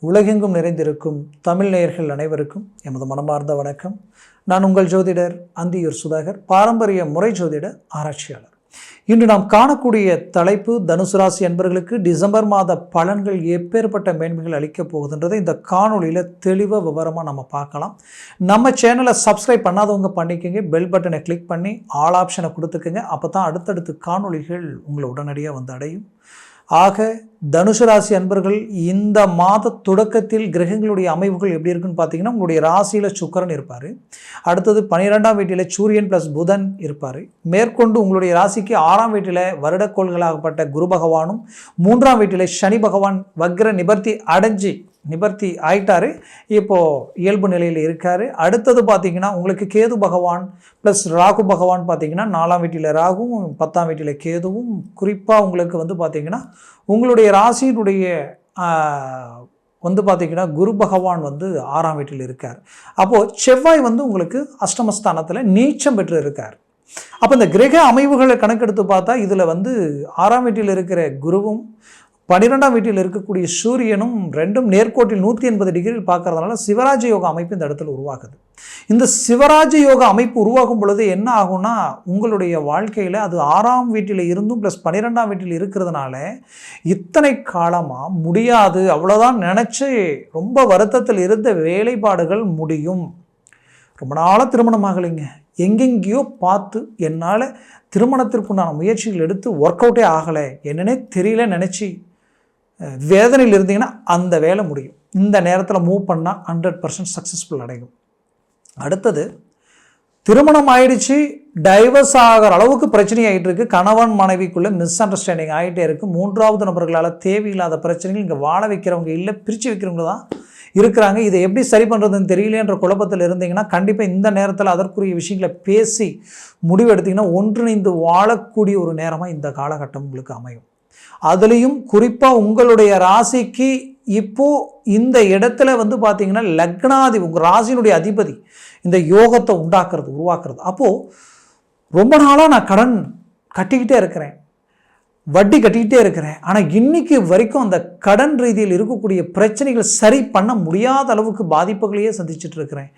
உலகெங்கும் நிறைந்திருக்கும் தமிழ் நேயர்கள் அனைவருக்கும் எமது மனமார்ந்த வணக்கம். நான் உங்கள் ஜோதிடர் அந்தியூர் சுதாகர், பாரம்பரிய முறை ஜோதிட ஆராய்ச்சியாளர். இன்று நாம் காணக்கூடிய தலைப்பு தனுசு ராசி என்பவர்களுக்கு டிசம்பர் மாத பலன்கள் எப்பேற்பட்ட மேன்மைகள் அளிக்கப் போகுதுன்றதை இந்த காணொலியில் தெளிவாக விவரமாக நம்ம பார்க்கலாம். நம்ம சேனலை சப்ஸ்கிரைப் பண்ணாதவங்க பண்ணிக்கோங்க, பெல் பட்டனை கிளிக் பண்ணி ஆல் ஆப்ஷனை கொடுத்துக்கோங்க. அப்போ தான் அடுத்தடுத்து காணொலிகள் உங்களை உடனடியாக வந்து அடையும். ஆக தனுசு ராசி அன்பர்கள் இந்த மாத தொடக்கத்தில் கிரகங்களுடைய அமைவுகள் எப்படி இருக்குன்னு பார்த்தீங்கன்னா, உங்களுடைய ராசியில் சுக்கிரன் இருப்பார். அடுத்தது 12ஆம் வீட்டில் சூரியன் ப்ளஸ் புதன் இருப்பார். மேற்கொண்டு உங்களுடைய ராசிக்கு 6ஆம் வீட்டில் வருடக்கோள்களாகப்பட்ட குரு பகவானும், 3ஆம் வீட்டில் சனி பகவான் வக்ர நிவர்த்தி ஆயிட்டாரு, இப்போது இயல்பு நிலையில் இருக்கார். அடுத்தது பார்த்திங்கன்னா உங்களுக்கு கேது பகவான் ப்ளஸ் ராகு பகவான் பார்த்திங்கன்னா 4ஆம் வீட்டில் ராகுவும் 10ஆம் வீட்டில் கேதுவும். குறிப்பாக உங்களுக்கு வந்து பார்த்திங்கன்னா உங்களுடைய ராசியினுடைய பார்த்திங்கன்னா குரு பகவான் 6ஆம் வீட்டில் இருக்கார். அப்போது செவ்வாய் உங்களுக்கு அஷ்டமஸ்தானத்தில் நீச்சம் பெற்று இருக்கார். அப்போ இந்த கிரக அமைவுகளை கணக்கெடுத்து பார்த்தா இதில் 6ஆம் வீட்டில் இருக்கிற குருவும் 12ஆம் வீட்டில் இருக்கக்கூடிய சூரியனும் ரெண்டும் நேர்கோட்டில் 180 டிகிரியில் பார்க்கறதுனால சிவராஜ யோக அமைப்பு இந்த இடத்துல உருவாகுது. இந்த சிவராஜ யோக அமைப்பு உருவாகும் பொழுது என்ன ஆகும்னா, உங்களுடைய வாழ்க்கையில் அது 6ஆம் வீட்டில் இருந்தும் ப்ளஸ் 12ஆம் வீட்டில் இருக்கிறதுனால இத்தனை காலமாக முடியாது, அவ்வளோதான் நினச்சி ரொம்ப வருத்தத்தில் இருந்த வேலைப்பாடுகள் முடியும். ரொம்ப நாளாக திருமணம் ஆகலைங்க, எங்கெங்கேயோ பார்த்து என்னால் திருமணத்திற்குண்டான முயற்சிகள் எடுத்து ஒர்க் அவுட்டே ஆகலை, என்னன்னே தெரியல நினச்சி வேதனையில் இருந்தீங்கன்னா அந்த வேலை முடியும். இந்த நேரத்தில் மூவ் பண்ணால் 100% சக்ஸஸ்ஃபுல் அடையும். அடுத்தது திருமணம் ஆயிடுச்சு, டைவர்ஸ் ஆகிற அளவுக்கு பிரச்சனை ஆகிட்டு இருக்குது, கணவன் மனைவிக்குள்ளே மிஸ் அண்டர்ஸ்டாண்டிங் ஆகிட்டே இருக்குது, 3வது நபர்களால் தேவையில்லாத பிரச்சனைகள் இங்கே வாழ வைக்கிறவங்க இல்லை, பிரித்து வைக்கிறவங்க தான் இருக்கிறாங்க. இதை எப்படி சரி பண்ணுறதுன்னு தெரியலன்ற குழப்பத்தில் இருந்தீங்கன்னா கண்டிப்பாக இந்த நேரத்தில் அதற்குரிய விஷயங்களை பேசி முடிவெடுத்திங்கன்னா ஒன்றிணைந்து வாழக்கூடிய ஒரு நேரமாக இந்த காலகட்டம் உங்களுக்கு அமையும். அதுலேயும் குறிப்பாக உங்களுடைய ராசிக்கு இப்போது இந்த இடத்துல பார்த்திங்கன்னா லக்னாதிபதி, உங்கள் ராசியினுடைய அதிபதி இந்த யோகத்தை உருவாக்குறது. அப்போது ரொம்ப நாளாக நான் கடன் கட்டிக்கிட்டே இருக்கிறேன், வட்டி கட்டிக்கிட்டே இருக்கிறேன், ஆனால் இன்னைக்கு வரைக்கும் அந்த கடன் ரீதியில் இருக்கக்கூடிய பிரச்சனைகள் சரி பண்ண முடியாத அளவுக்கு பாதிப்புகளையே சந்திச்சுட்டு இருக்கிறேன்,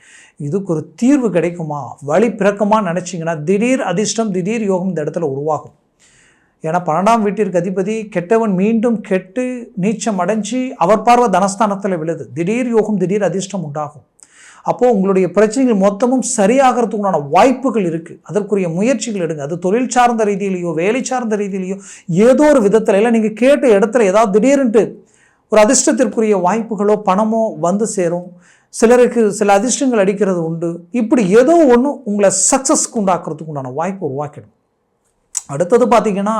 இதுக்கு ஒரு தீர்வு கிடைக்குமா, வழி பிறக்குமா நினச்சிங்கன்னா திடீர் அதிர்ஷ்டம், திடீர் யோகம் இந்த இடத்துல உருவாகும். ஏன்னா 12ஆம் வீட்டிற்கு அதிபதி கெட்டவன் மீண்டும் கெட்டு நீச்சம் அடைஞ்சு அவர் பார்வை தனஸ்தானத்தில் விழுது, திடீர் யோகம், திடீர் அதிர்ஷ்டம் உண்டாகும். அப்போது உங்களுடைய பிரச்சனைகள் மொத்தமும் சரியாகிறதுக்குண்டான வாய்ப்புகள் இருக்குது. அதற்குரிய முயற்சிகள் எடுங்க. அது தொழில் சார்ந்த ரீதியிலையோ வேலை சார்ந்த ரீதியிலையோ ஏதோ ஒரு விதத்தில் இல்லை, நீங்கள் கேட்ட இடத்துல ஏதாவது திடீர்னுட்டு ஒரு அதிர்ஷ்டத்திற்குரிய வாய்ப்புகளோ பணமோ சேரும். சிலருக்கு சில அதிர்ஷ்டங்கள் அடிக்கிறது உண்டு. இப்படி ஏதோ ஒன்று உங்களை சக்ஸஸ்க்கு உண்டாக்குறதுக்கு உண்டான வாய்ப்பு உருவாக்கிடும். அடுத்தது பார்த்திங்கன்னா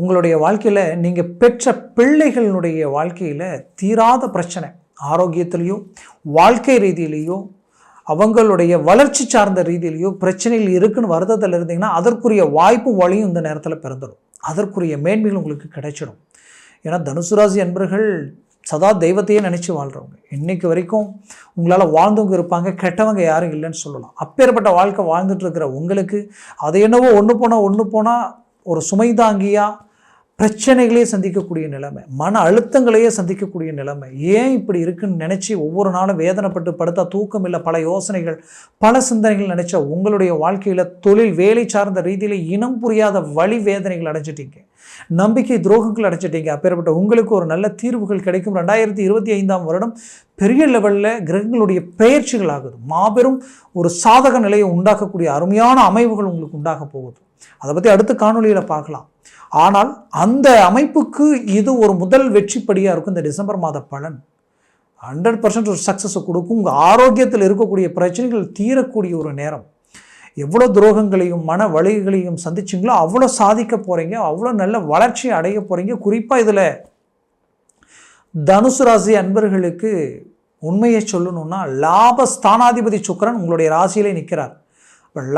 உங்களுடைய வாழ்க்கையில் நீங்கள் பெற்ற பிள்ளைகளினுடைய வாழ்க்கையில் தீராத பிரச்சனை, ஆரோக்கியத்திலேயோ வாழ்க்கை ரீதியிலேயோ அவங்களுடைய வளர்ச்சி சார்ந்த ரீதியிலையோ பிரச்சனைகள் இருக்குன்னு வருத்தத்தில் இருந்தீங்கன்னா அதற்குரிய வாய்ப்பு வழியும் இந்த நேரத்தில் பிறந்துடும். அதற்குரிய மேன்மைகள் உங்களுக்கு கிடைச்சிடும். ஏன்னா தனுசு ராசி அன்பர்கள் சதா தெய்வத்தையே நினச்சி வாழ்கிறவங்க, இன்றைக்கு வரைக்கும் உங்களால் வாழ்ந்தவங்க இருப்பாங்க, கெட்டவங்க யாரும் இல்லைன்னு சொல்லலாம். அப்பேற்பட்ட வாழ்க்கை வாழ்ந்துட்டு இருக்கிற உங்களுக்கு அது என்னவோ ஒன்று போனால் ஒரு சுமைதாங்கியாக பிரச்சனைகளையே சந்திக்கக்கூடிய நிலைமை, மன அழுத்தங்களையே சந்திக்கக்கூடிய நிலைமை. ஏன் இப்படி இருக்குன்னு நினச்சி ஒவ்வொரு நாளும் வேதனைப்பட்டு படுத்தா தூக்கம் இல்லை, பல யோசனைகள், பல சிந்தனைகள் நினச்சா உங்களுடைய வாழ்க்கையில் தொழில் வேலை சார்ந்த ரீதியில் இனம் புரியாத வழி வேதனைகள் அடைஞ்சிட்டீங்க, நம்பிக்கை துரோகங்கள் அடைச்சிட்டீங்க. அப்பேற்பட்ட உங்களுக்கு ஒரு நல்ல தீர்வுகள் கிடைக்கும். 2025ஆம் வருடம் பெரிய லெவலில் கிரகங்களுடைய பெயர்ச்சிகள் ஆகுது, மாபெரும் ஒரு சாதக நிலையை உண்டாக்கக்கூடிய அருமையான அமைவுகள் உங்களுக்கு உண்டாக போகுது. அதை பற்றி அடுத்த காணொலியில் பார்க்கலாம். ஆனால் அந்த அமைப்புக்கு இது ஒரு முதல் வெற்றிப்படியாக இருக்கும். இந்த டிசம்பர் மாத பலன் 100% ஒரு சக்ஸஸை கொடுக்கும். உங்கள் ஆரோக்கியத்தில் இருக்கக்கூடிய பிரச்சனைகள் தீரக்கூடிய ஒரு நேரம். எவ்வளோ துரோகங்களையும் மன வலிகளையும் சந்திச்சிங்களோ அவ்வளோ சாதிக்க போகிறீங்க, அவ்வளோ நல்ல வளர்ச்சியை அடைய போகிறீங்க. குறிப்பாக இதில் தனுசு ராசி அன்பர்களுக்கு உண்மையை சொல்லணும்னா லாபஸ்தானாதிபதி சுக்கிரன் உங்களுடைய ராசியிலே நிற்கிறார்.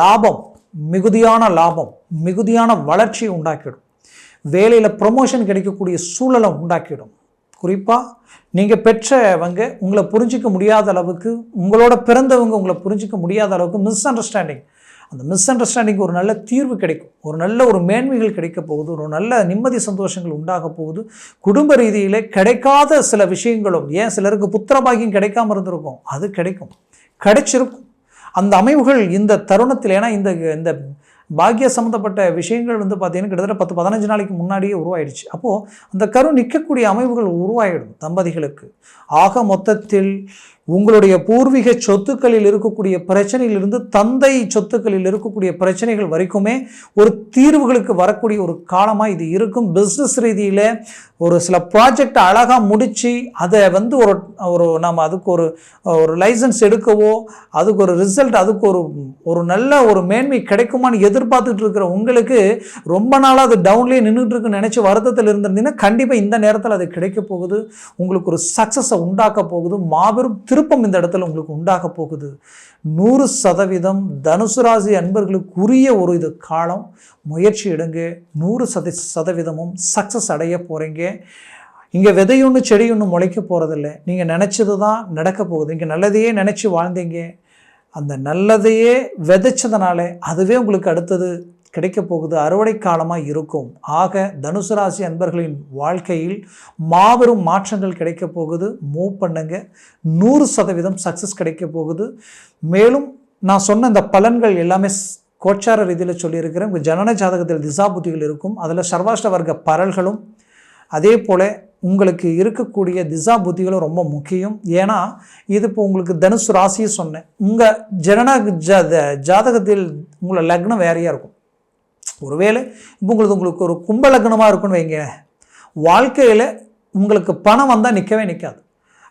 லாபம், மிகுதியான வளர்ச்சியை உண்டாக்கிடும். வேலையில் ப்ரொமோஷன் கிடைக்கக்கூடிய சூழலை உண்டாக்கிடும். குறிப்பாக நீங்கள் பெற்றவங்க உங்களை புரிஞ்சிக்க முடியாத அளவுக்கு, உங்களோட பிறந்தவங்க உங்களை புரிஞ்சிக்க முடியாத அளவுக்கு மிஸ் அண்டர்ஸ்டாண்டிங் அந்த மிஸ் அண்டர்ஸ்டாண்டிங் ஒரு நல்ல தீர்வு கிடைக்கும், ஒரு நல்ல ஒரு மேன்மைகள் கிடைக்க போகுது, ஒரு நல்ல நிம்மதி சந்தோஷங்கள் உண்டாக போகுது. குடும்ப ரீதியிலே கிடைக்காத சில விஷயங்களும், ஏன் சிலருக்கு புத்திரபாகியம் கிடைக்காம இருந்திருக்கும், அது கிடைச்சிருக்கும். அந்த அமைவுகள் இந்த தருணத்தில், ஏன்னா இந்த பாக்கிய சம்மந்தப்பட்ட விஷயங்கள் பார்த்தீங்கன்னா கிட்டத்தட்ட 10-15 நாளைக்கு முன்னாடியே உருவாயிடுச்சு. அப்போது அந்த கரு நிற்கக்கூடிய அமைவுகள் உருவாயிடும் தம்பதிகளுக்கு. ஆக மொத்தத்தில் உங்களுடைய பூர்வீக சொத்துக்களில் இருக்கக்கூடிய பிரச்சனையிலிருந்து தந்தை சொத்துக்களில் இருக்கக்கூடிய பிரச்சனைகள் வரைக்குமே ஒரு தீர்வுகளுக்கு வரக்கூடிய ஒரு காலமாக இது இருக்கும். பிஸ்னஸ் ரீதியில் ஒரு சில ப்ராஜெக்டை அழகாக முடித்து அதை ஒரு நாம் அதுக்கு ஒரு லைசன்ஸ் எடுக்கவோ, அதுக்கு ஒரு ரிசல்ட், அதுக்கு ஒரு நல்ல ஒரு மேன்மை கிடைக்குமான்னு எதிர்பார்த்துட்டு இருக்கிற உங்களுக்கு ரொம்ப நாளாக அது டவுன்லேயே நின்றுட்டு இருக்குன்னு நினச்சி வருத்தத்தில் இருந்திருந்தீங்கன்னா கண்டிப்பாக இந்த நேரத்தில் அது கிடைக்க போகுது. உங்களுக்கு ஒரு சக்ஸஸை உண்டாக்க போகுது. மாபெரும் திருப்பம் இந்த இடத்துல உங்களுக்கு உண்டாக போகுது. 100% தனுசு ராசி அன்பர்களுக்குரிய ஒரு இது காலம். முயற்சி எடுங்க. 100% சக்ஸஸ் அடைய போகிறீங்க. இங்கே விதையொன்று செடி ஒன்று முளைக்க போகிறதில்ல. நீங்கள் நினச்சது தான் நடக்க போகுது. இங்கே நல்லதையே நினச்சி வாழ்ந்தீங்க, அந்த நல்லதையே விதைச்சதுனால அதுவே உங்களுக்கு அடுத்தது கிடைக்க போகுது. அறுவடை காலமாக இருக்கும். ஆக தனுசு ராசி அன்பர்களின் வாழ்க்கையில் மாபெரும் மாற்றங்கள் கிடைக்க போகுது. மூவ் பண்ணுங்க. 100% சக்ஸஸ் கிடைக்க போகுது. மேலும் நான் சொன்ன இந்த பலன்கள் எல்லாமே கோச்சார ரீதியில் சொல்லியிருக்கிறேன். உங்கள் ஜனன ஜாதகத்தில் திசா புத்திகள் இருக்கும். அதில் சர்வாஷ்ட வர்க்க பரல்களும் அதே போல் உங்களுக்கு இருக்கக்கூடிய திசா புத்திகளும் ரொம்ப முக்கியம். ஏன்னா இது இப்போ உங்களுக்கு தனுசு ராசியை சொன்னேன். உங்கள் ஜனன ஜாதகத்தில் உங்களை லக்னம் வேறையாக இருக்கும். ஒருவேளை இப்போ உங்களுக்கு ஒரு கும்ப லக்னமாக இருக்குன்னு வைங்க, வாழ்க்கையில் உங்களுக்கு பணம் வந்தால் நிற்கவே நிற்காது.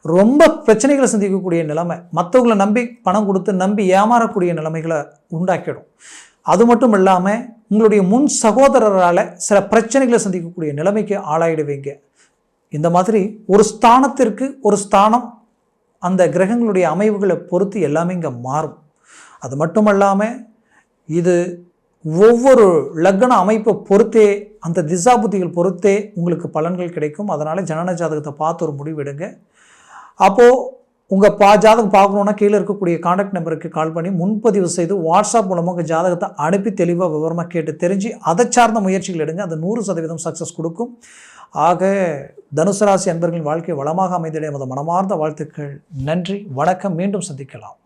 ரொம்ப பிரச்சனைகளை சந்திக்கக்கூடிய நிலைமை, மற்றவங்களை நம்பி பணம் கொடுத்து நம்பி ஏமாறக்கூடிய நிலைமைகளை உண்டாக்கிடும். அது மட்டும் இல்லாமல் உங்களுடைய முன் சகோதரரால் சில பிரச்சனைகளை சந்திக்கக்கூடிய நிலைமைக்கு ஆளாயிடுவீங்க. இந்த மாதிரி ஒரு ஸ்தானத்திற்கு ஒரு ஸ்தானம் அந்த கிரகங்களுடைய அமைவுகளை பொறுத்து எல்லாமே இங்கே மாறும். அது மட்டும் இல்லாமல் இது ஒவ்வொரு லக்ன அமைப்பை பொறுத்தே, அந்த திசா புத்திகள் பொறுத்தே உங்களுக்கு பலன்கள் கிடைக்கும். அதனால் ஜனன ஜாதகத்தை பார்த்து ஒரு முடிவெடுங்க. அப்போது உங்கள் ஜாதகம் பார்க்கணுன்னா கீழே இருக்கக்கூடிய கான்டாக்ட் நம்பருக்கு கால் பண்ணி முன்பதிவு செய்து வாட்ஸ்அப் மூலமாக உங்கள் ஜாதகத்தை அனுப்பி தெளிவாக விவரமாக கேட்டு தெரிஞ்சு அதை சார்ந்த முயற்சிகள் எடுங்க. அது 100% சக்ஸஸ் கொடுக்கும். ஆக தனுசு ராசி அன்பர்களின் வாழ்க்கை வளமாக அமைந்திட மனமார்ந்த வாழ்த்துக்கள். நன்றி, வணக்கம். மீண்டும் சந்திக்கலாம்.